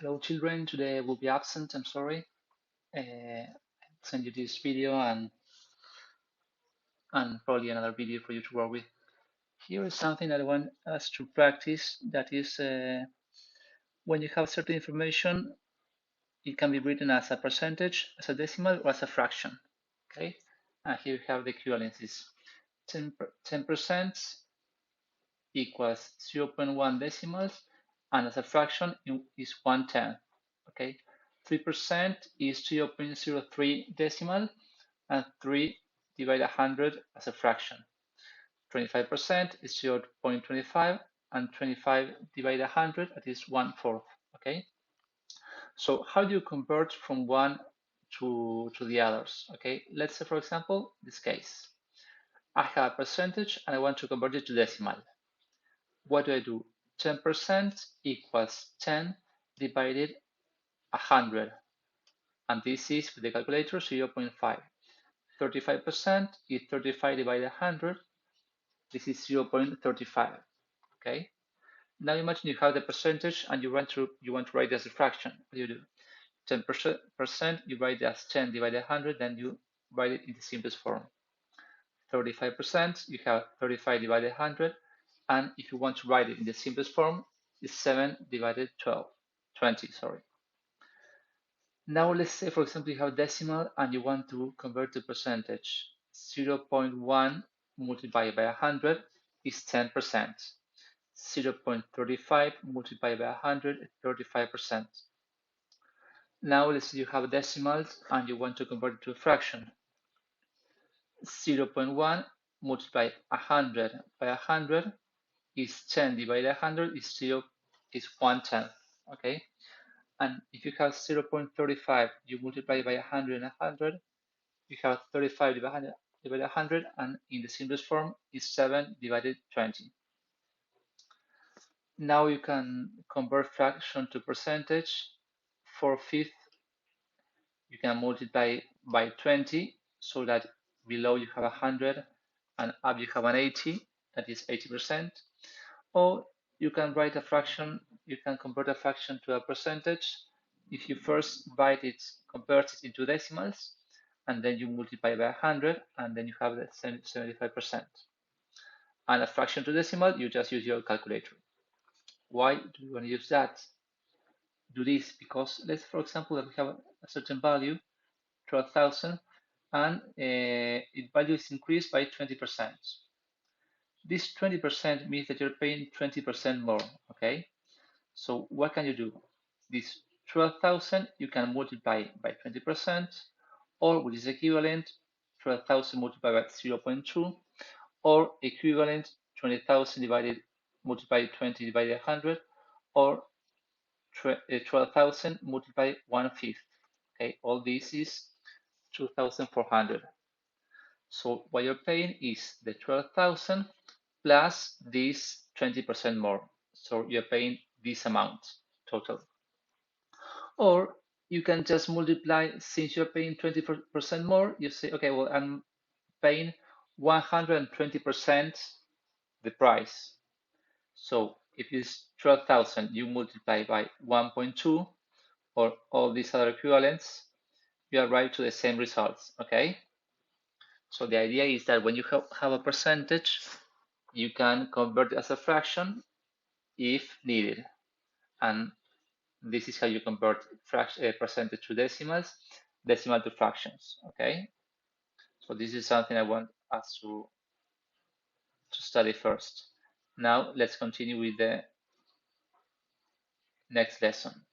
Hello children, today I will be absent, I'm sorry. I'll send you this video and probably another video for you to work with. Here is something that I want us to practice, that is when you have certain information, it can be written as a percentage, as a decimal, or as a fraction, okay? And here we have the equivalences. 10% equals 0.1 decimals, and as a fraction is 1/10, okay? 3% is 0.03 decimal, and 3 divided 100 as a fraction. 25% is 0.25, and 25 divided 100, that is 1/4, okay? So how do you convert from one to the others, okay? Let's say, for example, this case. I have a percentage and I want to convert it to decimal. What do? 10% equals 10 divided 100, and this is with the calculator 0.5. 35% is 35 divided 100. This is 0.35. Okay. Now imagine you have the percentage and you want to write it as a fraction. What do you do? 10%, you write it as 10 divided 100, then you write it in the simplest form. 35%, you have 35 divided 100, and if you want to write it in the simplest form, it's 7 divided 20, sorry. Now let's say, for example, you have decimal and you want to convert to percentage. 0.1 multiplied by 100 is 10%. 0.35 multiplied by 100 is 35%. Now let's say you have decimals and you want to convert it to a fraction. 0.1 multiplied 100 by 100 is 10 divided 100 is 1/10, okay? And if you have 0.35, you multiply by 100 and 100, you have 35 divided 100, and in the simplest form is 7 divided 20. Now you can convert fraction to percentage. 4/5 you can multiply by 20, so that below you have 100 and up you have an 80, that is 80%. Or you can write a fraction, you can convert a fraction to a percentage if you first convert it into decimals, and then you multiply by 100, and then you have the 75%. And a fraction to decimal, you just use your calculator. Why do you want to use that? Do this because let's, for example, that we have a certain value, 12,000, and its value is increased by 20%. This 20% means that you're paying 20% more, okay? So what can you do? This 12,000 you can multiply by 20%, or which is equivalent 12,000 multiplied by 0.2, or equivalent 20,000 multiplied 20 divided 100, or 12,000 multiplied 1/5. Okay, all this is 2,400. So what you're paying is the 12,000 plus this 20% more. So you're paying this amount total. Or you can just multiply, since you're paying 20% more, you say, okay, well, I'm paying 120% the price. So if it's 12,000, you multiply by 1.2, or all these other equivalents, you arrive to the same results, okay? So the idea is that when you have a percentage, you can convert it as a fraction if needed. And this is how you convert percentage to decimals, decimal to fractions, okay? So this is something I want us to study first. Now let's continue with the next lesson.